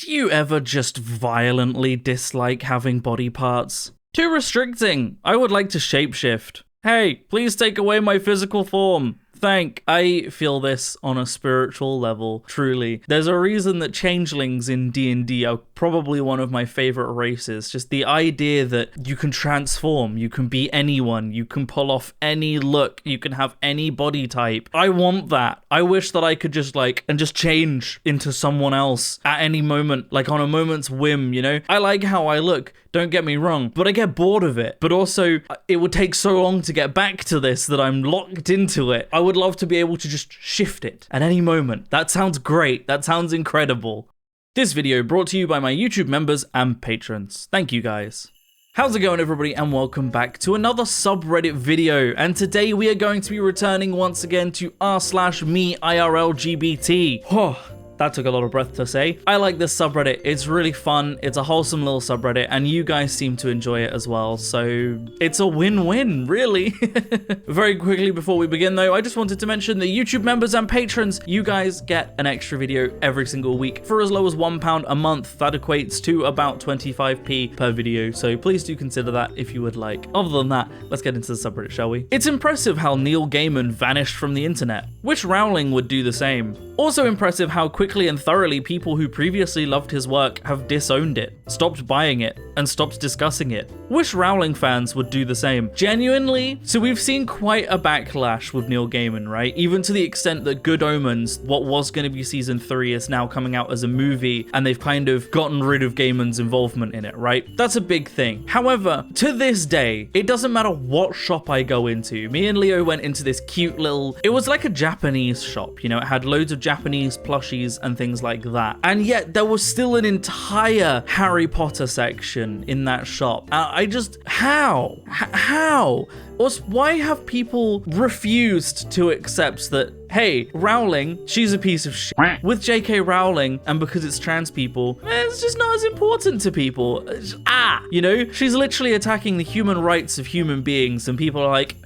Do you ever just violently dislike having body parts? Too restricting. I would like to shapeshift. Hey, please take away my physical form. I feel this on a spiritual level, truly. There's a reason that changelings in D&D are probably one of my favorite races. Just the idea that you can transform, you can be anyone, you can pull off any look, you can have any body type. I want that. I wish that I could just change into someone else at any moment, like on a moment's whim, you know? I like how I look, don't get me wrong, but I get bored of it. But also, it would take so long to get back to this that I'm locked into it. I would love to be able to just shift it at any moment. That sounds great. That sounds incredible. This video brought to you by my YouTube members and patrons. Thank you guys. How's it going, everybody, and welcome back to another subreddit video. And today we are going to be returning once again to r/me IRLGBT. That took a lot of breath to say. I like this subreddit. It's really fun. It's a wholesome little subreddit, and you guys seem to enjoy it as well. So it's a win-win, really. Very quickly before we begin, though, I just wanted to mention the YouTube members and patrons. You guys get an extra video every single week for as low as £1 a month. That equates to about 25p per video. So please do consider that if you would like. Other than that, let's get into the subreddit, shall we? It's impressive how Neil Gaiman vanished from the internet. Wish Rowling would do the same. Also impressive how quickly and thoroughly people who previously loved his work have disowned it, stopped buying it, and stopped discussing it. Wish Rowling fans would do the same. Genuinely, so we've seen quite a backlash with Neil Gaiman, right? Even to the extent that Good Omens, what was going to be season 3, is now coming out as a movie, and they've kind of gotten rid of Gaiman's involvement in it, right? That's a big thing. However, to this day, it doesn't matter what shop I go into. Me and Leo went into this cute little, it was like a Japanese shop, you know, it had loads of Japanese plushies and things like that. And yet there was still an entire Harry Potter section in that shop. I just, how? Why have people refused to accept that, hey, Rowling, she's a piece of shit. With J.K. Rowling, and because it's trans people, it's just not as important to people. You know, she's literally attacking the human rights of human beings, and people are like,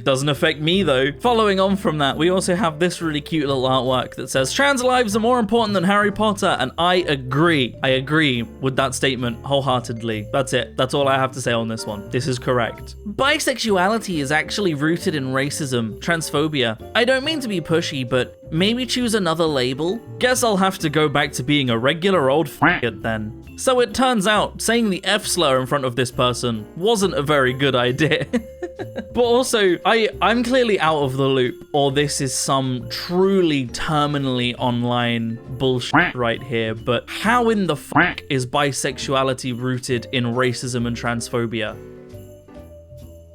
doesn't affect me though. Following on from that, we also have this really cute little artwork that says, trans lives are more important than Harry Potter, and I agree. I agree with that statement wholeheartedly. That's it. That's all I have to say on this one. This is correct. Bisexuality is actually rooted in racism, transphobia. I don't mean to be pushy, but maybe choose another label? Guess I'll have to go back to being a regular old faggot then. So it turns out saying the F slur in front of this person wasn't a very good idea. But also, I'm clearly out of the loop, or this is some truly terminally online bullshit right here, but how in the fuck is bisexuality rooted in racism and transphobia?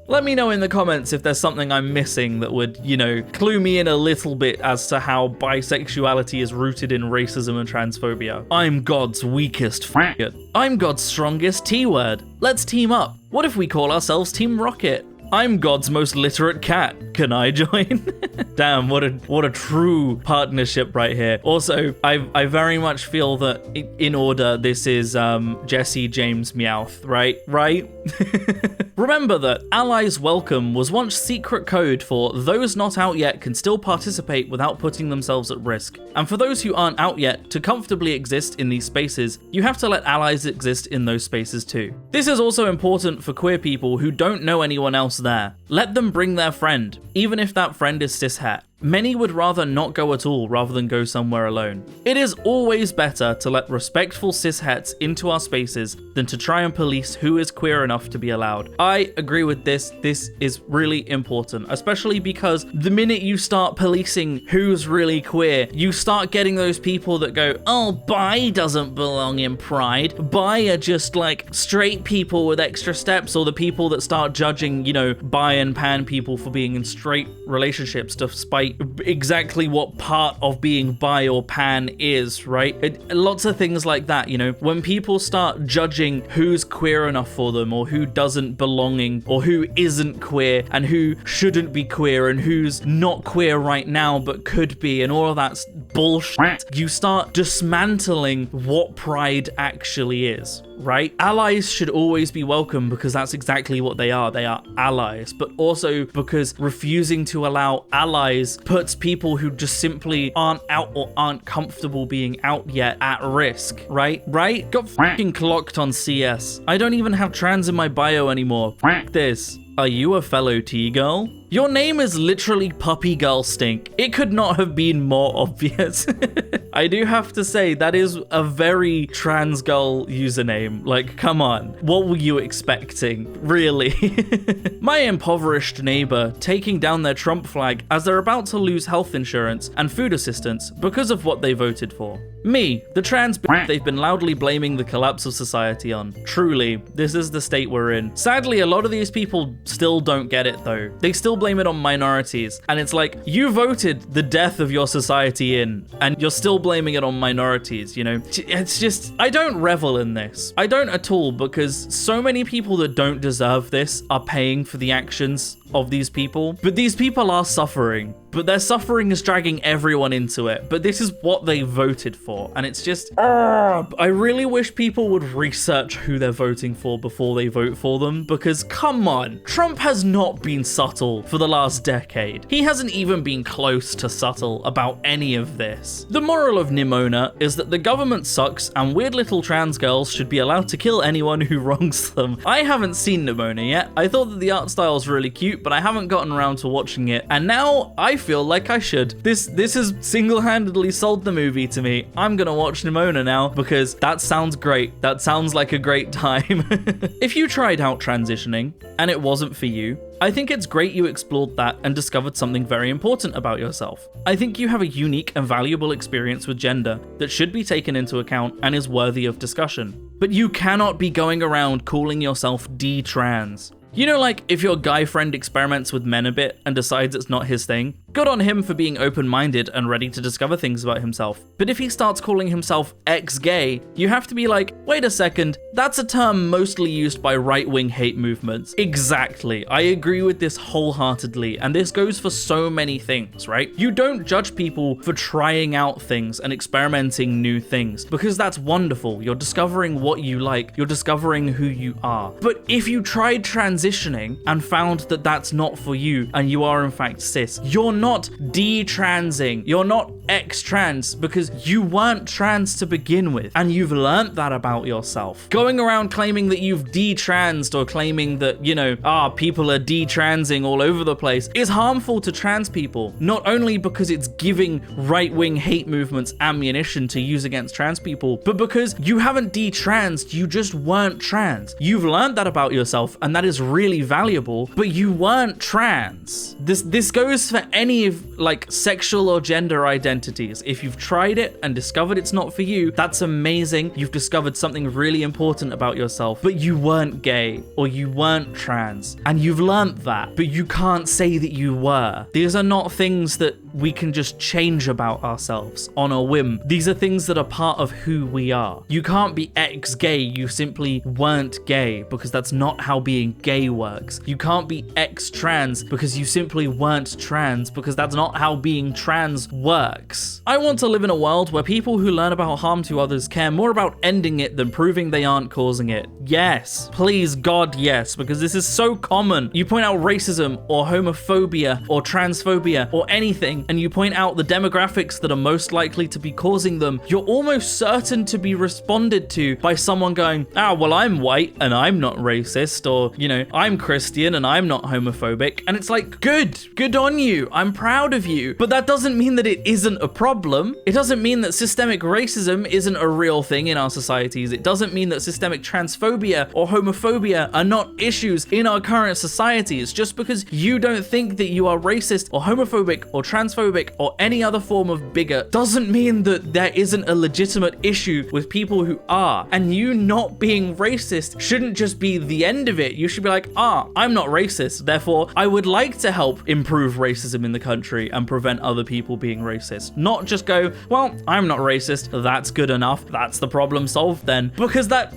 Let me know in the comments if there's something I'm missing that would, you know, clue me in a little bit as to how bisexuality is rooted in racism and transphobia. I'm God's weakest faggot. I'm God's strongest T-word. Let's team up. What if we call ourselves Team Rocket? I'm God's most literate cat. Can I join? Damn, what a true partnership right here. Also, I very much feel that in order, this is Jesse James Meowth, right? Remember that Allies Welcome was once secret code for those not out yet can still participate without putting themselves at risk. And for those who aren't out yet, to comfortably exist in these spaces, you have to let allies exist in those spaces too. This is also important for queer people who don't know anyone else there. Let them bring their friend, even if that friend is cishet. Many would rather not go at all rather than go somewhere alone. It is always better to let respectful cishets into our spaces than to try and police who is queer enough to be allowed. I agree with this. This is really important, especially because the minute you start policing who's really queer, you start getting those people that go, oh, bi doesn't belong in Pride. Bi are just like straight people with extra steps, or the people that start judging, you know, bi and pan people for being in straight relationships despite exactly what part of being bi or pan is, right? Lots of things like that, you know, when people start judging who's queer enough for them, or who doesn't belonging, or who isn't queer, and who shouldn't be queer, and who's not queer right now but could be, and all of that bullshit, you start dismantling what pride actually is. right? Allies should always be welcome because that's exactly what they are. They are allies, but also because refusing to allow allies puts people who just simply aren't out or aren't comfortable being out yet at risk, right? Right? Got fucking clocked on CS. I don't even have trans in my bio anymore. F this. Are you a fellow T-girl? Your name is literally Puppy Girl Stink. It could not have been more obvious. I do have to say, that is a very trans girl username. Like, come on. What were you expecting? Really? My impoverished neighbor taking down their Trump flag as they're about to lose health insurance and food assistance because of what they voted for. Me, the trans bitch they've been loudly blaming the collapse of society on. Truly, this is the state we're in. Sadly, a lot of these people still don't get it though. They still blame it on minorities. And it's like, you voted the death of your society in, and you're still blaming it on minorities, you know? It's just, I don't revel in this. I don't at all, because so many people that don't deserve this are paying for the actions of these people. But these people are suffering. But their suffering is dragging everyone into it. But this is what they voted for. And it's just, I really wish people would research who they're voting for before they vote for them. Because come on, Trump has not been subtle for the last decade. He hasn't even been close to subtle about any of this. The moral of Nimona is that the government sucks and weird little trans girls should be allowed to kill anyone who wrongs them. I haven't seen Nimona yet. I thought that the art style is really cute, but I haven't gotten around to watching it. And now I feel like I should. This has single-handedly sold the movie to me. I'm gonna watch Nimona now because that sounds great. That sounds like a great time. If you tried out transitioning and it wasn't for you, I think it's great you explored that and discovered something very important about yourself. I think you have a unique and valuable experience with gender that should be taken into account and is worthy of discussion. But you cannot be going around calling yourself D-trans. You know, like, if your guy friend experiments with men a bit and decides it's not his thing, good on him for being open-minded and ready to discover things about himself. But if he starts calling himself ex-gay, you have to be like, wait a second, that's a term mostly used by right-wing hate movements. Exactly. I agree with this wholeheartedly, and this goes for so many things, right? You don't judge people for trying out things and experimenting new things, because that's wonderful. You're discovering what you like. You're discovering who you are. But if you tried transitioning and found that that's not for you and you are in fact cis, you're not de-transing, you're not ex-trans, because you weren't trans to begin with and you've learnt that about yourself. Going around claiming that you've de-transed or claiming that, you know, people are de-transing all over the place is harmful to trans people, not only because it's giving right-wing hate movements ammunition to use against trans people, but because you haven't de-transed, you just weren't trans. You've learned that about yourself and that is really valuable, but you weren't trans. This goes for any of like sexual or gender identities. If you've tried it and discovered it's not for you, that's amazing. You've discovered something really important about yourself, but you weren't gay or you weren't trans, and you've learned that, but you can't say that you were. These are not things that we can just change about ourselves on a whim. These are things that are part of who we are. You can't be ex-gay, you simply weren't gay, because that's not how being gay works. You can't be ex-trans because you simply weren't trans, because that's not how being trans works. I want to live in a world where people who learn about harm to others care more about ending it than proving they aren't causing it. Yes, please God, yes, because this is so common. You point out racism or homophobia or transphobia or anything, and you point out the demographics that are most likely to be causing them, you're almost certain to be responded to by someone going, well, I'm white and I'm not racist, or, you know, I'm Christian and I'm not homophobic. And it's like, good on you. I'm proud of you. But that doesn't mean that it isn't a problem. It doesn't mean that systemic racism isn't a real thing in our societies. It doesn't mean that systemic transphobia or homophobia are not issues in our current societies. Just because you don't think that you are racist or homophobic or transphobic or any other form of bigot doesn't mean that there isn't a legitimate issue with people who are. And you not being racist shouldn't just be the end of it. You should be like, I'm not racist, therefore I would like to help improve racism in the country and prevent other people being racist. Not just go, well, I'm not racist, that's good enough, that's the problem solved then. Because that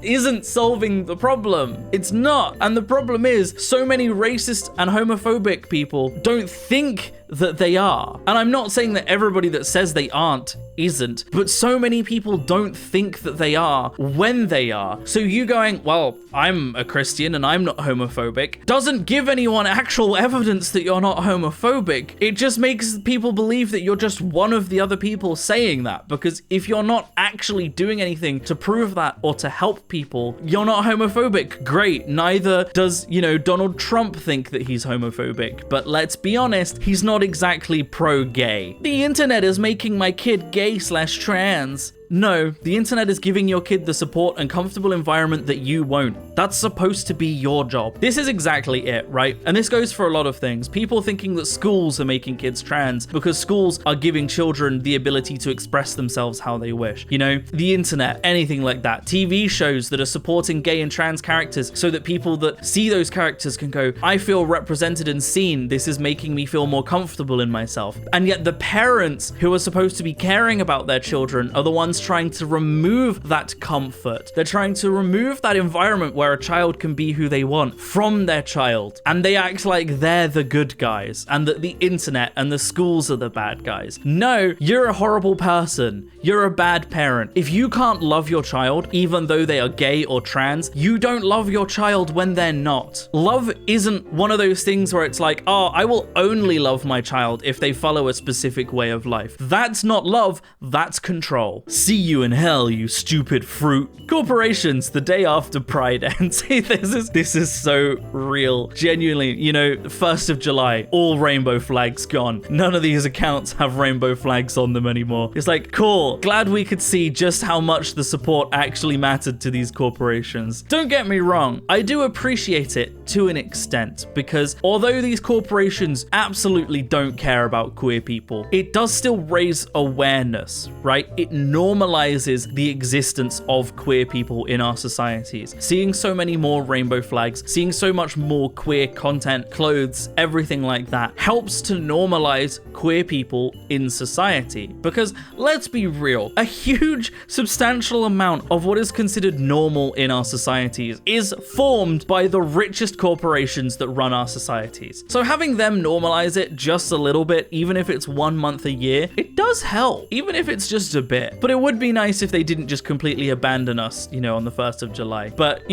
isn't solving the problem. It's not. And the problem is, so many racist and homophobic people don't think that they are. And I'm not saying that everybody that says they aren't isn't. But so many people don't think that they are when they are. So you going, well, I'm a Christian and I'm not homophobic, doesn't give anyone actual evidence that you're not homophobic. It just makes people believe that you're just one of the other people saying that, because if you're not actually doing anything to prove that or to help people, you're not homophobic. Great. Neither does, Donald Trump think that he's homophobic, but let's be honest, he's not exactly pro-gay. The internet is making my kid gay/trans. No, the internet is giving your kid the support and comfortable environment that you won't. That's supposed to be your job. This is exactly it, right? And this goes for a lot of things. People thinking that schools are making kids trans because schools are giving children the ability to express themselves how they wish. The internet, anything like that. TV shows that are supporting gay and trans characters so that people that see those characters can go, I feel represented and seen. This is making me feel more comfortable in myself. And yet the parents who are supposed to be caring about their children are the ones trying to remove that comfort. They're trying to remove that environment where a child can be who they want from their child. And they act like they're the good guys and that the internet and the schools are the bad guys. No, you're a horrible person. You're a bad parent. If you can't love your child, even though they are gay or trans, you don't love your child when they're not. Love isn't one of those things where it's like, oh, I will only love my child if they follow a specific way of life. That's not love, that's control. See you in hell, you stupid fruit. Corporations, the day after Pride ends. This is so real. Genuinely, 1st of July, all rainbow flags gone. None of these accounts have rainbow flags on them anymore. It's like, cool. Glad we could see just how much the support actually mattered to these corporations. Don't get me wrong, I do appreciate it to an extent, because although these corporations absolutely don't care about queer people, it does still raise awareness, right? It normalizes the existence of queer people in our societies. Seeing so many more rainbow flags, seeing so much more queer content, clothes, everything like that, helps to normalize queer people in society. Because let's be real, a huge, substantial amount of what is considered normal in our societies is formed by the richest corporations that run our societies. So having them normalize it just a little bit, even if it's 1 month a year, it does help, even if it's just a bit. But it would be nice if they didn't just completely abandon us, on the 1st of July. But,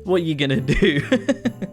what are you gonna do?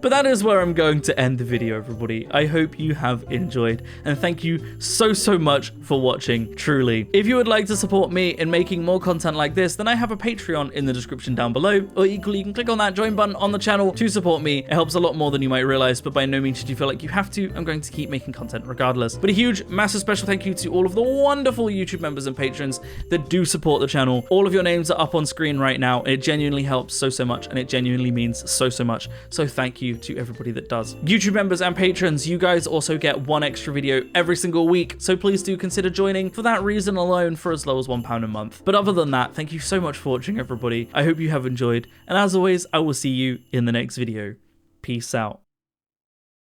But that is where I'm going to end the video, everybody. I hope you have enjoyed, and thank you so much for watching, truly. If you would like to support me in making more content like this, then I have a Patreon in the description down below, or equally you can click on that join button on the channel to support me. It helps a lot more than you might realize, but by no means should you feel like you have to. I'm going to keep making content regardless. But a huge, massive special thank you to all of the wonderful YouTube members and patrons that do support the channel. All of your names are up on screen right now. It genuinely helps so much, and it genuinely means so much. So thank you to everybody that does. YouTube members and patrons, you guys also get one extra video every single week, so please do consider joining for that reason alone for as low as £1 a month. But other than that, thank you so much for watching, everybody. I hope you have enjoyed, and as always, I will see you in the next video. Peace out.